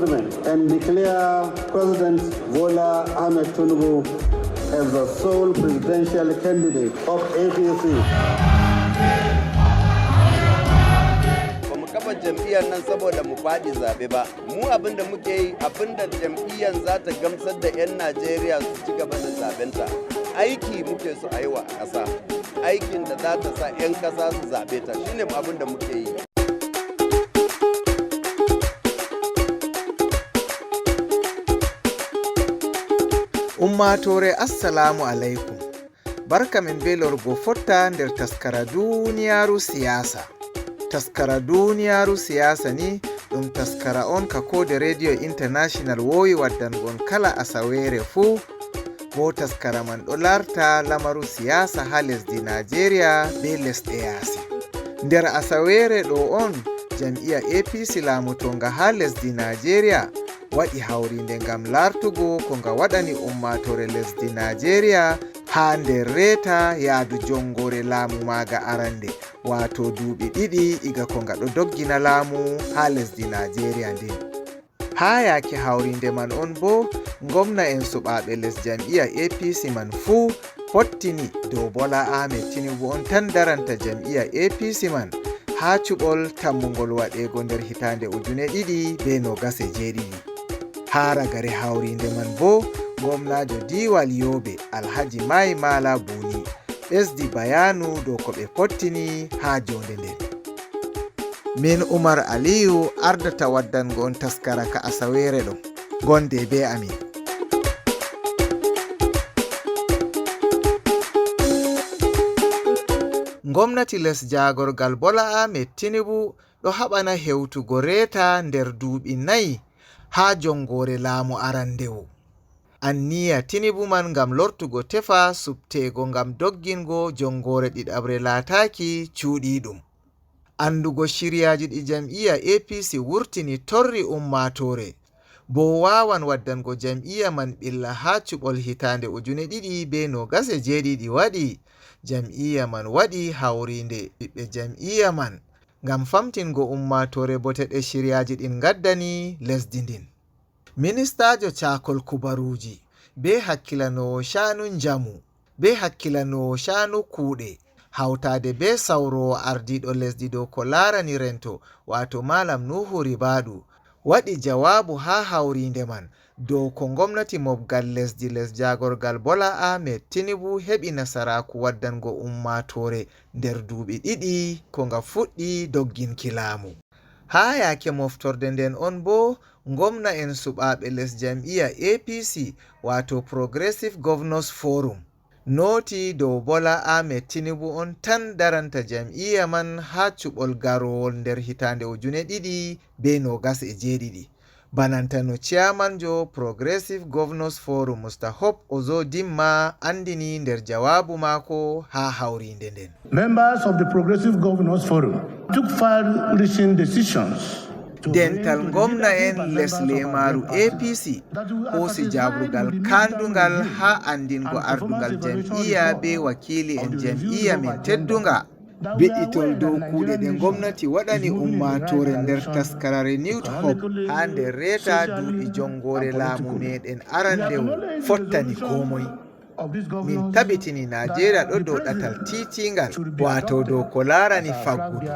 And declare President Bola Tinubu as the sole presidential candidate of APC. Kafa jam'iyyar nan saboda mu faɗi zaɓe ba, mu abinda muke yi abinda jam'iyyar za ta gamsar da 'yan Najeriya su ci gaba da zaɓenta. Aiki muke so a yi wa ƙasa, aikin da za ta sa 'yan ƙasa su zaɓe ta shine abinda muke yi. Ummatore assalamu alaikum. Barka min be lorgo fotta nder taskara duniyaru siyasa. Taskara duniyaru siyasa ni ɗum taskara on ka kode radio international wowi waddangon kala Aseweere fuu, bo taskara man ɗo larta lamaru siyasa ha lesdi Naajeeriya be lesɗe yaasi. Nder Aseweere ɗo on jami'a APC laamotonga ha lesdi Naajeeriya waɗi hawrinde ngam lartugo ko nga waɗani ummatore lesdi Naajeeriya ha nder reeta yaadu jongore laamu maaga arande, wato duuɓi ɗiɗi iga ko nga ɗo doggina laamu ha lesdi Naajeeriya ndin. Ha yaake hawrinde man on bo ngomna en suɓaaɓe les jam'iya APC man fuu pottini dow Bola Tinubu on tan daranta jam'iya APC man ha cuɓol tammugol waɗego nder hitande 2027. ha ragare hawrinde man bo gwamnajo diwal Yobe Alhaji Mai Mala Buni ɓesdi bayanu dow ko ɓe pottini ha jonde nden. Min Umar Aliyu ardata waddango on taskara ka Aseweere ɗo, gonde be amin. Gwamnati les jagorgal Bola Tinubu ɗo haɓana hewtugo reeta nder duuɓi 4 ha jongore laamu arandewo. Anniya Tinubu man ngam lortugo tefa subtego ngam doggingo jongore ɗiɗabre laataki cuuɗiɗum. Andugo shiryaji ɗi jam'iya APC wurtini torri ummatore, bo wawan waddango jam'iya man ɓilla ha cuɓol hitande 2027 waɗi. Jam'iya man waɗi hawrinde ɓiɓɓe jam'iya man ngam famtingo ummatore boteɗe shiryaji ɗin gaddani lesdi ndin. Ministajo cakol kubaruji be hakkilanowo shanu njamu be hakkilanowo shanu kuuɗe hawtade be sawrowo ardiiɗo lesdi dow ko larani rento wato Malam Nuhu Ribadu waɗi jawabu ha hawrinde man dow ko gwamnati mobgal lesdi les jagorgal Bola Tinubu heɓi nasaraku waddango ummatore nder duuɓi 2 ko nga fuɗɗi dogginki laamu. Ha yaake moftorde nden on bo gwamna en suɓaaɓe les jam'iya APC wato Progressive Governors Forum noti dow Bola Tinubu on tan daranta jam'iya man ha cuɓol garowol nder hitande 2027. Banantano chairmanjo Progressive Governors Forum Mr. Hope Ozodimma andini nder jawabu mako ha hawrinde nden. Members of the Progressive Governors Forum took far-reaching decisions. Dental gwamna en les lemaru APC hosi jabrugal kandungal ha andingo ardungal jam'iya be wakili en jam'iya min teddunga be'itol dow kuuɗe ɗe gwamnati waɗani ummatore nder taskara renewed hope ha nder reeta duuɓi jongore laamu meɗen arandewo fottani komoy. Min tabitini Naajeeriya ɗo dow ɗatal tiitingal wato dow ko larani faggudu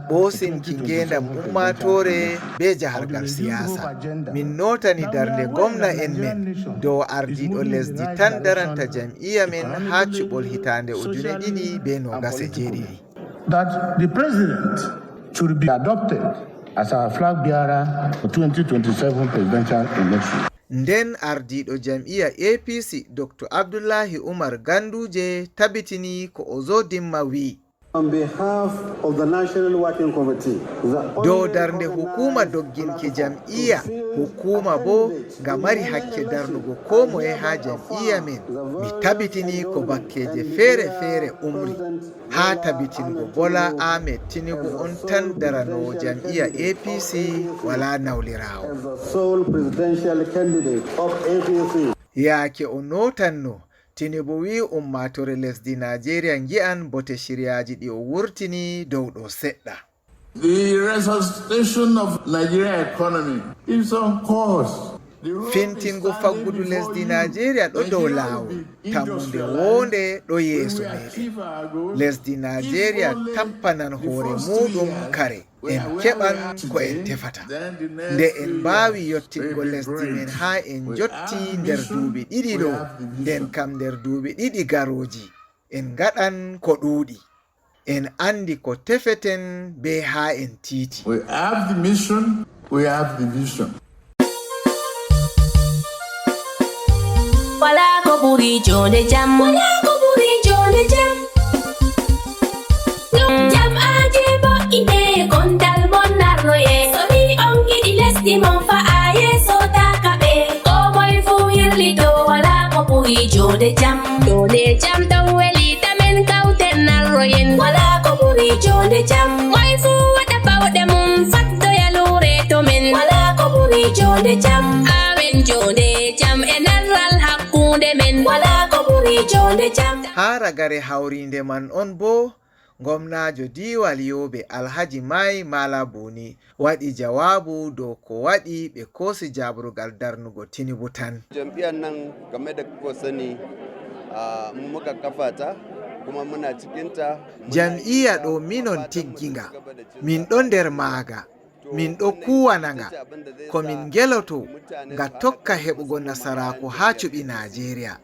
ɓoosinki ngendam ummatore be jahargal siyasa. Min notani darnde gwamna en men dow ardiiɗo lesdi tan daranta jam'iya men ha cuɓol hitande 2027. That the president should be adopted as our flag bearer for 2027 presidential election. Nden ardiiɗo jam'iya APC Dr. Abdullahi Umar Ganduje tabitini ko Ozodimma wi. On behalf of the National Working Committee, dow darnde hukuma dogginki jam'iya, hukuma bo nga mari hakke darnugo ko moye ha jam'iya men, mi tabitini ko bakkeje fere umri ha tabitingo Bola Tinubu on tan daranowo jam'iya APC wala nawlirawo. as the sole presidential candidate of APC. Yaake o notanno Tinubu wi ummatore lesdi Naajeeriya ngi'an bote shiryaji ɗi o wurtini dow ɗo seɗɗa. The resuscitation of Nigerian economy is on course. fintingo faggudu lesdi Naajeeriya ɗo dow laawol, tammunde wonde ɗo yeeso meɗen. Lesdi Naajeeriya tappanan hoore muɗum kare, en keɓan ko en tefata. Nde en mbaawi yottingo lesdi men haa en jotti nder duuɓi ɗiɗi ɗo, nden kam nder duuɓi ɗiɗi garooji en ngaɗan ko ɗuuɗi. En andi ko tefeten be haa en tiiti. We have the mission, we have the vision. Wala ko ɓuri jonde jam, wala ko ɓuri jonde jam. Jam'aaje boɗɗine gondal mon narnoye. So ni on giɗi lesdi mon fa'a yeeso taka ɓe. Ko moye fuu yirlito wala ko ɓuri jonde jam. Jonde jam ɗon weli tamen kawten narroyen. Wala ko ɓuri jonde jam. Moye fuu waɗa bawɗe mum fattoya luure to men. Wala ko ɓuri jonde jam. Awen jonde jam e narral hakkunde men. Wala ko ɓuri jonde jam. Ha ragare hawrinde man on bo gwamnajo diwal Yobe Alhaji Mai Mala Buni waɗi jawabu dow ko waɗi ɓe koosi jabrugal darnugo Tinubu tan. Jam'iyyar nan game da kuka sani mu muka kafa ta kuma muna cikinta. Jam'iyya ɗo minon tigginga, min ɗo nder maaga, min ɗo kuwananga, ko min geloto nga tokka heɓugo nasaraku haa cuɓi Naajeeriya.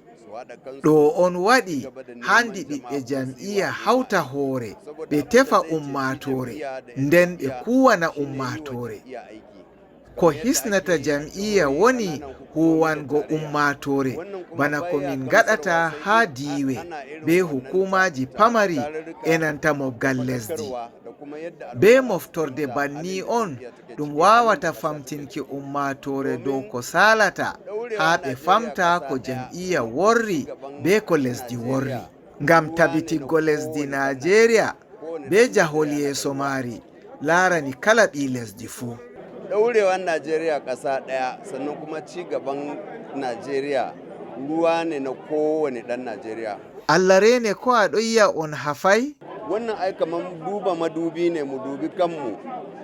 Ɗo on waɗi handi ɓiɓɓe jam'iyya hawta hoore ɓe tefa ummatore nden ɓe kuwana ummatore. Ko hisnata jam'iyya woni huwango ummatore bana ko min gaɗata haa diiwe be hukumaji pamari enanta mobgal lesdi. Be moftorde banni on ɗum wawata famtinki ummatore dow ko salata haa ɓe famta ko jam'iyya worri be ko lesdi worri. Ngam tabitiggo lesdi Naajeeriya be jahol yeeso maari laarani kala ɓi lesdi fuu. Ɗaurewan Najeriya ƙasa ɗaya sannan kuma ci gaban Najeriya ruwa ne na kowane ɗan Najeriya. Allah rene ko a ɗo yi'a on hafai? Wannan ai kaman duba madubi ne, mu dubi kanmu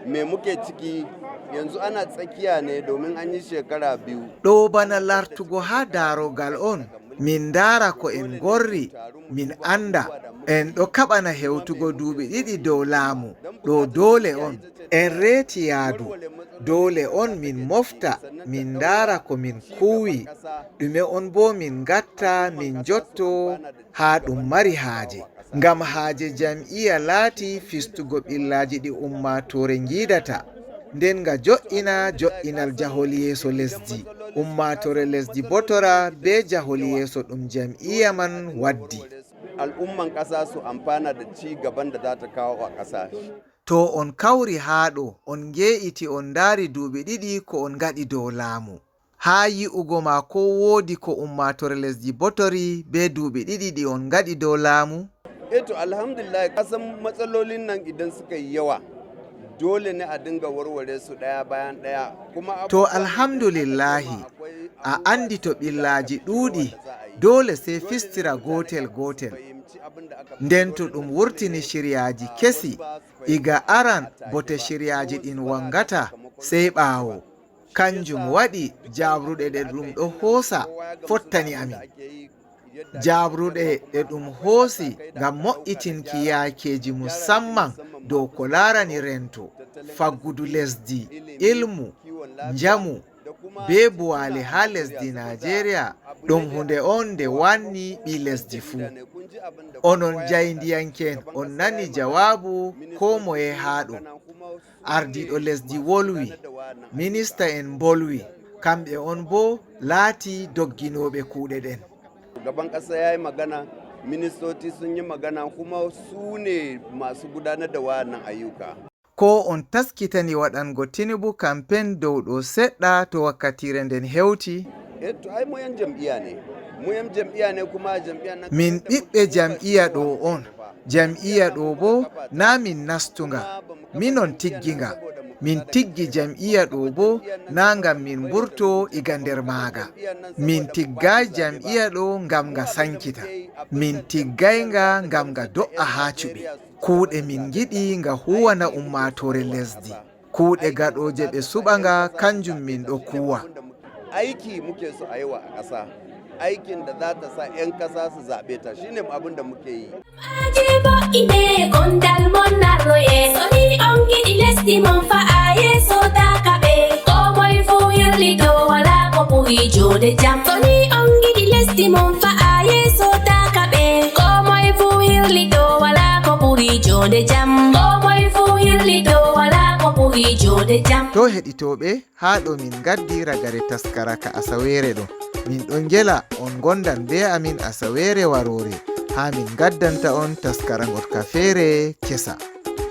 me muke ciki yanzu. Ana tsakiya ne domin an yi shekara 2. Ɗo bana lartugo ha darogal on, min dara ko en gorri min anda en ɗo kaɓana hewtugo duuɓi 2 dow laamu. Ɗo dole on en reeti yaadu, dole on min mofta min dara ko min kuwi ɗume on bo min gatta min jotto ha ɗum mari haaje. Ngam haaje jam'iyya laati fistugo ɓillaji ɗi ummatore giidata, nden nga jo'inal jahol yeeso lesdi. Ummatore lesdi botora be jahol yeeso ɗum jam'iyya man waddi. Al'umman ƙasa su amfana da ci gaban da za ta kawo a ƙasa. To on kawri haɗo on ge'iti on daari duuɓi 2 ko on gaɗi dow laamu. Ha yi'ugo ma ko woodi ko ummatore lesdi botori be duuɓi 2 ɗi on gaɗi dow laamu? To alhamdulillah, kasan matsalolin nan idan suka yi yawa dole ne a dinga warware su ɗaya bayan ɗaya. Kuma to alhamdulillahi a andi to ɓillaji ɗuuɗi dole sai fistira gotel gotel. Nden to ɗum wurtini shiryaji kesi iga aran bote shiryaji ɗin wangata sai ɓaawo. Kanjum waɗi jabruɗe ɗe ɗum ɗo hoosa fottani amin. Jabruɗe ɗe ɗum hoosi ngam mo'itinki yaakeji musamman dow ko laarani rento, faggudu lesdi, ilmu, njamu be buwale ha lesdi Naajeeriya ɗum hunde on nde wanni ɓi lesdi fuu. Onon jayndiyanken on nani jawabu ko moye haɗo. Ardiiɗo lesdi wolwi, minista en bolwi, kamɓe on bo laati dogginoɓe kuuɗe ɗen. Gaban ƙasa ya yi magana, ministoci sun yi magana, kuma su ne masu gudanar da wannan ayyuka. Ko on taskitani waɗango Tinubu kamfen dow ɗo seɗɗa to wakkatire nden hewti? To ai mu yan jam'iyya ne. Mu yan jam'iyya ne kuma jam'iyya nan. Min ɓiɓɓe jam'iyya ɗo on. Jam'iyya ɗo bo na min nastunga, minon tigginga. min tiggi jam'iya ɗo bo na ngam min burto iga nder maaga. Min tiggay jam'iya ɗo ngam nga sankita. Min tiggay nga ngam nga do'a haa cuɓi. Kuuɗe min giɗi nga huwana ummatore lesdi. Kuuɗe gaɗoje ɓe suɓa nga kanjum min ɗo kuwa. Aiki muke so a yi wa a ƙasa. Aikin da za ta sa 'yan ƙasa su zaɓe ta shine abin da muke yi. Ajebo ine gondal mon narroye soni on giɗi lesdi mon fa'a yeso takaɓe ko moy fu yirlito wala ko ɓuri jode jam. Soni on giɗi lesdi mon fa'a yeso takaɓe ko moy fu yirlito wala ko ɓuri jode jam. Ko moy fu yirlito wala ko ɓuri jode jam. To heɗitoɓe haa ɗo min gaddi ragare taskara ka Asaweere ɗo. Min ɗon gela on gondan be amin Asaweere warore ha min gaddanta on taskara gotka feere kesa.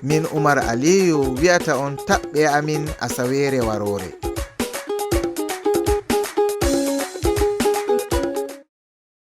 Min Umar Aliyu wi'ata on taɓɓe amin Asaweere warore.